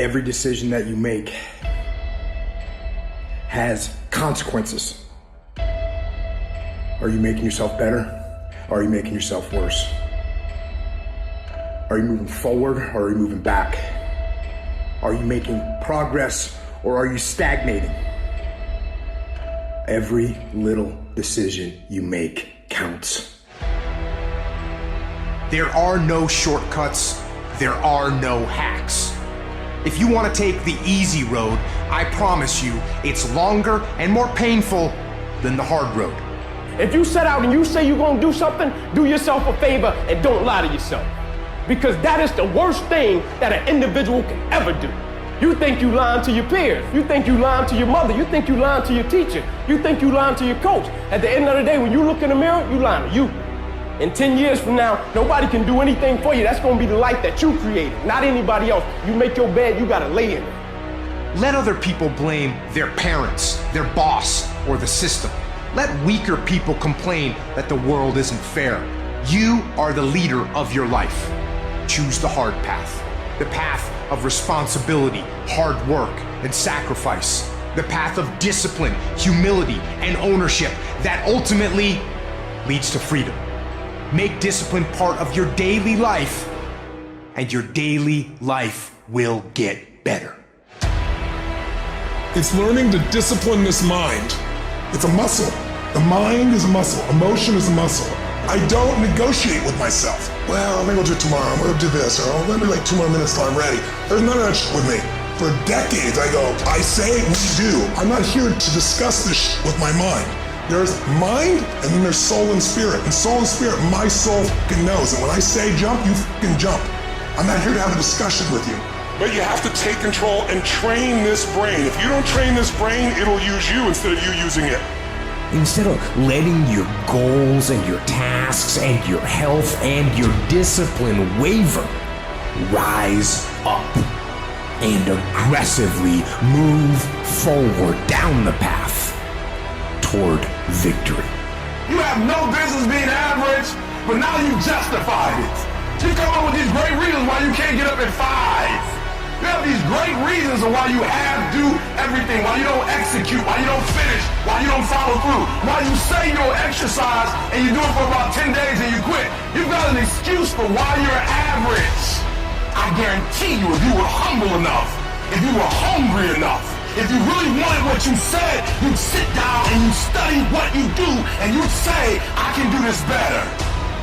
Every decision that you make has consequences. Are you making yourself better? Or are you making yourself worse? Are you moving forward or are you moving back? Are you making progress or are you stagnating? Every little decision you make counts. There are no shortcuts. There are no hacks. If you want to take the easy road, I promise you it's longer and more painful than the hard road. If you set out and you say you're gonna do something, do yourself a favor and don't lie to yourself. Because that is the worst thing that an individual can ever do. You think you lying to your peers. You think you lying to your mother. You think you lying to your teacher. You think you lying to your coach. At the end of the day, when you look in the mirror, you lying to you. In 10 years from now, nobody can do anything for you. That's gonna be the life that you created, not anybody else. You make your bed, you gotta lay in it. Let other people blame their parents, their boss, or the system. Let weaker people complain that the world isn't fair. You are the leader of your life. Choose the hard path. The path of responsibility, hard work, and sacrifice. The path of discipline, humility, and ownership that ultimately leads to freedom. Make discipline part of your daily life, and your daily life will get better. It's learning to discipline this mind. It's a muscle. The mind is a muscle. Emotion is a muscle. I don't negotiate with myself. Well, maybe I'll do it tomorrow. I'm gonna do this, or let me like 2 more minutes till I'm ready. There's none of that shit with me. For decades, I go, I say, we do. I'm not here to discuss this shit with my mind. There's mind, and then there's soul and spirit. And soul and spirit, my soul fucking knows. And when I say jump, you fucking jump. I'm not here to have a discussion with you. But you have to take control and train this brain. If you don't train this brain, it'll use you instead of you using it. Instead of letting your goals and your tasks and your health and your discipline waver, rise up and aggressively move forward down the path toward victory. You have no business being average, but now you justified it. You come up with these great reasons why you can't get up at 5. You have these great reasons of why you do everything, why you don't execute, why you don't finish, why you don't follow through, why you say you don't exercise and you do it for about 10 days and you quit. You've got an excuse for why you're average. I guarantee you, if you were humble enough, if you were hungry enough, if you really wanted what you said, you'd sit down and you'd study what you do and you'd say, I can do this better.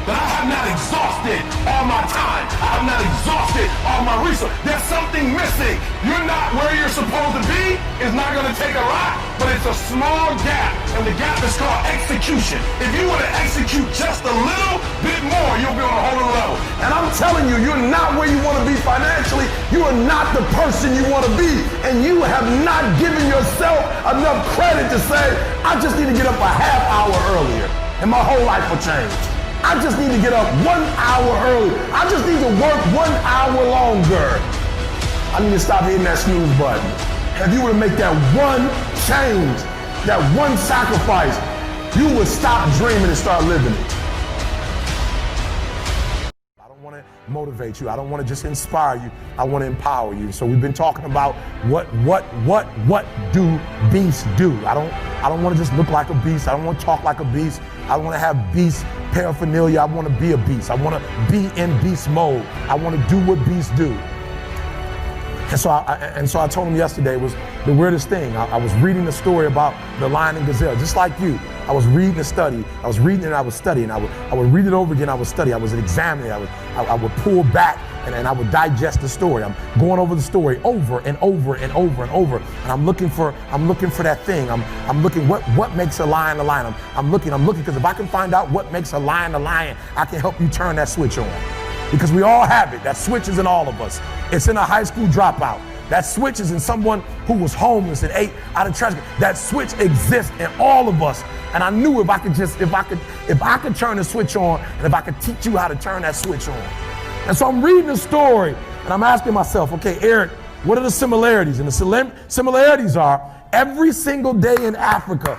But I have not exhausted all my time. I have not exhausted all my resources. There's something missing. You're not where you're supposed to be. It's not going to take a lot, but it's a small gap. And the gap is called execution. If you were to execute just a little bit more, you'll be on a whole other level. And I'm telling you, you're not where you want to be financially. You are not the person you want to be. And you have not given yourself enough credit to say, I just need to get up a half hour earlier and my whole life will change. I just need to get up 1 hour early. I just need to work 1 hour longer. I need to stop hitting that snooze button. If you were to make that one change, that one sacrifice, you would stop dreaming and start living it. I don't want to motivate you. I don't want to just inspire you. I want to empower you. So we've been talking about what do beasts do? I don't want to just look like a beast. I don't want to talk like a beast. I want to have beast paraphernalia. I want to be a beast. I want to be in beast mode. I want to do what beasts do. And so I told him yesterday, it was the weirdest thing. I was reading the story about the lion and gazelle, just like you. I was reading the study. I was reading and I was studying. I would read it over again. I would study. I was examining. I would pull back and I would digest the story. I'm going over the story over and over and over and over. And I'm looking for that thing. I'm looking what makes a lion a lion. I'm looking because if I can find out what makes a lion, I can help you turn that switch on. Because we all have it. That switch is in all of us. It's in a high school dropout. That switch is in someone who was homeless and ate out of trash. That switch exists in all of us. And I knew if I could turn the switch on, and if I could teach you how to turn that switch on. And so I'm reading the story and I'm asking myself, okay, Eric, what are the similarities? And the similarities are every single day in Africa,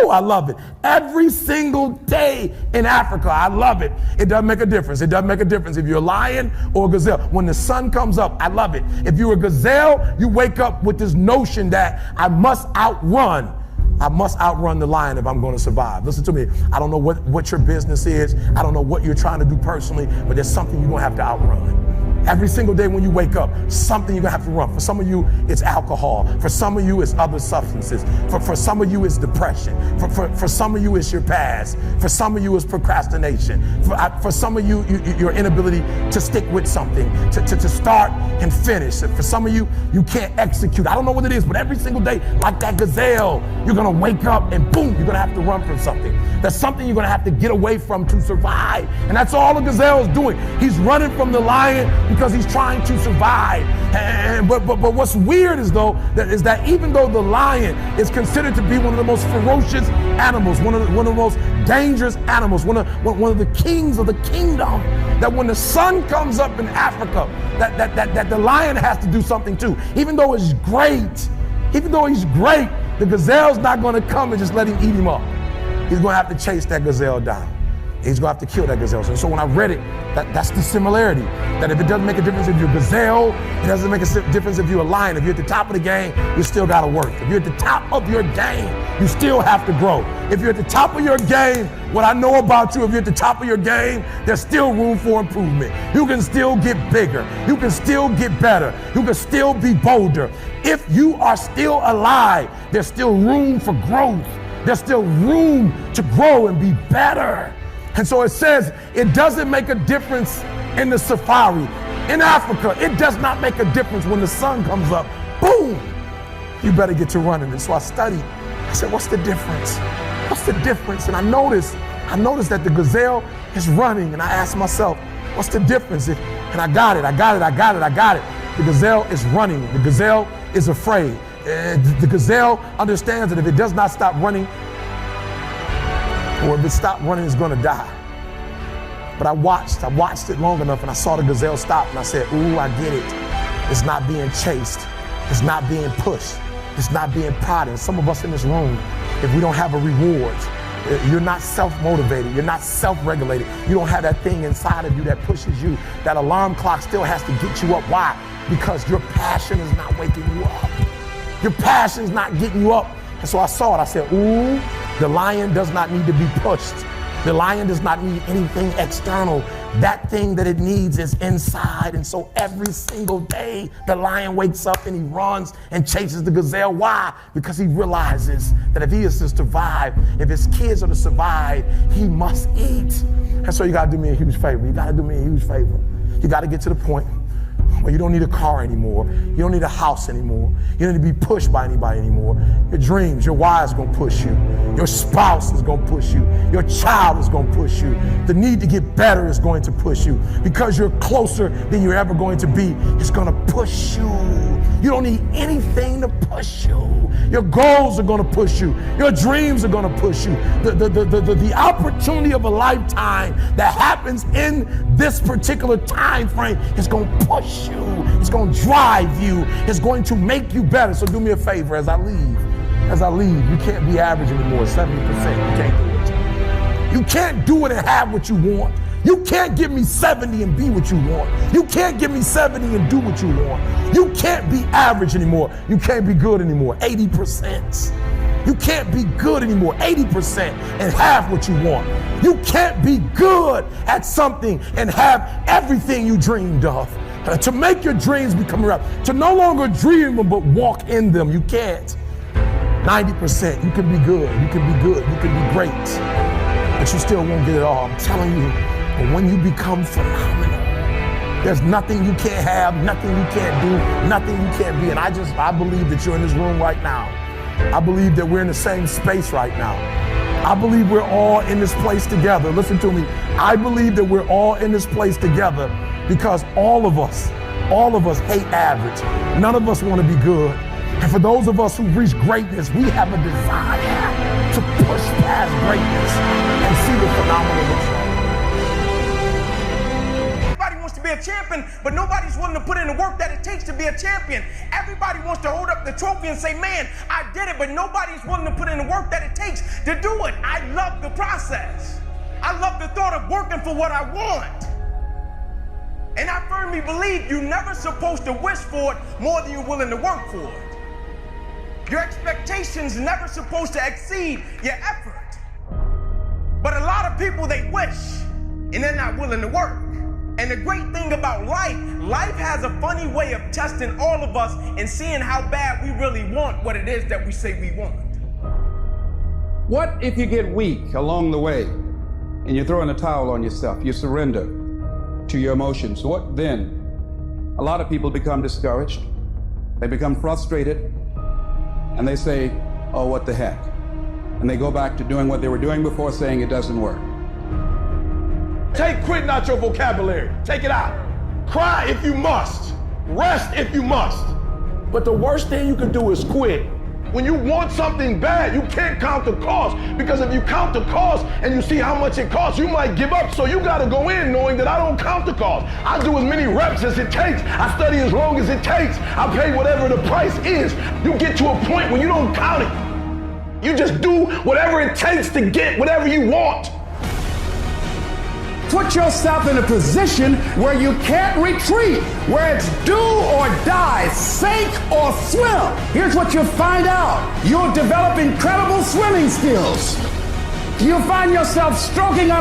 Woo, I love it. Every single day in Africa, I love it. It doesn't make a difference. It doesn't make a difference if you're a lion or a gazelle. When the sun comes up, I love it. If you're a gazelle, you wake up with this notion that I must outrun the lion if I'm going to survive. Listen to me. I don't know what your business is. I don't know what you're trying to do personally, but there's something you're going to have to outrun. Every single day when you wake up, something you're gonna have to run. For some of you, it's alcohol. For some of you, it's other substances. For some of you, it's depression. For some of you, it's your past. For some of you, it's procrastination. For some of you, your inability to stick with something, to start and finish. For some of you, you can't execute. I don't know what it is, but every single day, like that gazelle, you're gonna wake up and boom, you're gonna have to run from something. There's something you're gonna have to get away from to survive. And that's all the gazelle is doing. He's running from the lion because he's trying to survive. But what's weird is that even though the lion is considered to be one of the most ferocious animals, one of the most dangerous animals, one of the kings of the kingdom, that when the sun comes up in Africa, that the lion has to do something too. Even though he's great, the gazelle's not going to come and just let him eat him up. He's going to have to chase that gazelle down. He's going to have to kill that gazelle. So when I read it, that's the similarity. That if it doesn't make a difference if you're a gazelle, it doesn't make a difference if you're a lion. If you're at the top of the game, you still got to work. If you're at the top of your game, you still have to grow. If you're at the top of your game, what I know about you, if you're at the top of your game, there's still room for improvement. You can still get bigger. You can still get better. You can still be bolder. If you are still alive, there's still room for growth. There's still room to grow and be better. And so it says it doesn't make a difference in the safari. In Africa, it does not make a difference when the sun comes up. Boom! You better get to running. And so I studied. I said, what's the difference? What's the difference? And I noticed that the gazelle is running. And I asked myself, what's the difference? And I got it. The gazelle is running. The gazelle is afraid. The gazelle understands that if it does not stop running, or if it stopped running, it's gonna die. But I watched it long enough and I saw the gazelle stop and I said, ooh, I get it. It's not being chased. It's not being pushed. It's not being prodded. Some of us in this room, if we don't have a reward, you're not self-motivated, you're not self-regulated, you don't have that thing inside of you that pushes you, that alarm clock still has to get you up. Why? Because your passion is not waking you up. Your passion is not getting you up. And so I saw it, I said, ooh, the lion does not need to be pushed. The lion does not need anything external. That thing that it needs is inside. And so every single day, the lion wakes up and he runs and chases the gazelle. Why? Because he realizes that if he is to survive, if his kids are to survive, he must eat. And so you gotta do me a huge favor. You gotta get to the point where you don't need a car anymore. You don't need a house anymore. You don't need to be pushed by anybody anymore. Your dreams, your wives gonna push you. Your spouse is gonna push you. Your child is gonna push you. The need to get better is going to push you. Because you're closer than you're ever going to be, it's gonna push you. You don't need anything to push you. Your goals are gonna push you. Your dreams are gonna push you. The opportunity of a lifetime that happens in this particular time frame is gonna push you. It's gonna drive you. It's going to make you better. So do me a favor as I leave, you can't be average anymore, 70%. You can't do it. You can't do it and have what you want. You can't give me 70 and be what you want. You can't give me 70 and do what you want. You can't be average anymore. You can't be good anymore, 80%. You can't be good anymore, 80% and have what you want. You can't be good at something and have everything you dreamed of. To make your dreams become real, to no longer dream them but walk in them, you can't. 90%, you can be good, you can be great, but you still won't get it all. I'm telling you, but when you become phenomenal, there's nothing you can't have, nothing you can't do, nothing you can't be. And I believe that you're in this room right now. I believe that we're in the same space right now. I believe we're all in this place together. Listen to me. I believe that we're all in this place together because all of us hate average. None of us want to be good. And for those of us who've reached greatness, we have a desire to push past greatness and see what phenomenal looks like. Everybody wants to be a champion, but nobody's willing willing to put in the work that it takes to be a champion. Everybody wants to hold up the trophy and say, man, I did it, but nobody's willing to put in the work that it takes to do it. I love the process. I love the thought of working for what I want. And I firmly believe you're never supposed to wish for it more than you're willing to work for it. Your expectations never supposed to exceed your effort. But a lot of people, they wish, and they're not willing to work. And the great thing about life has a funny way of testing all of us and seeing how bad we really want what it is that we say we want. What if you get weak along the way and you throw in a towel on yourself, you surrender to your emotions? What then? A lot of people become discouraged, they become frustrated, and they say, oh, what the heck? And they go back to doing what they were doing before, saying it doesn't work. Take quitting out your vocabulary. Take it out. Cry if you must. Rest if you must. But the worst thing you can do is quit. When you want something bad, you can't count the cost, because if you count the cost and you see how much it costs, you might give up. So you gotta go in knowing that I don't count the cost. I do as many reps as it takes. I study as long as it takes. I pay whatever the price is. You get to a point when you don't count it. You just do whatever it takes to get whatever you want. Put yourself in a position where you can't retreat, where it's do or die, sink or swim. Here's what you'll find out. You'll develop incredible swimming skills. You'll find yourself stroking on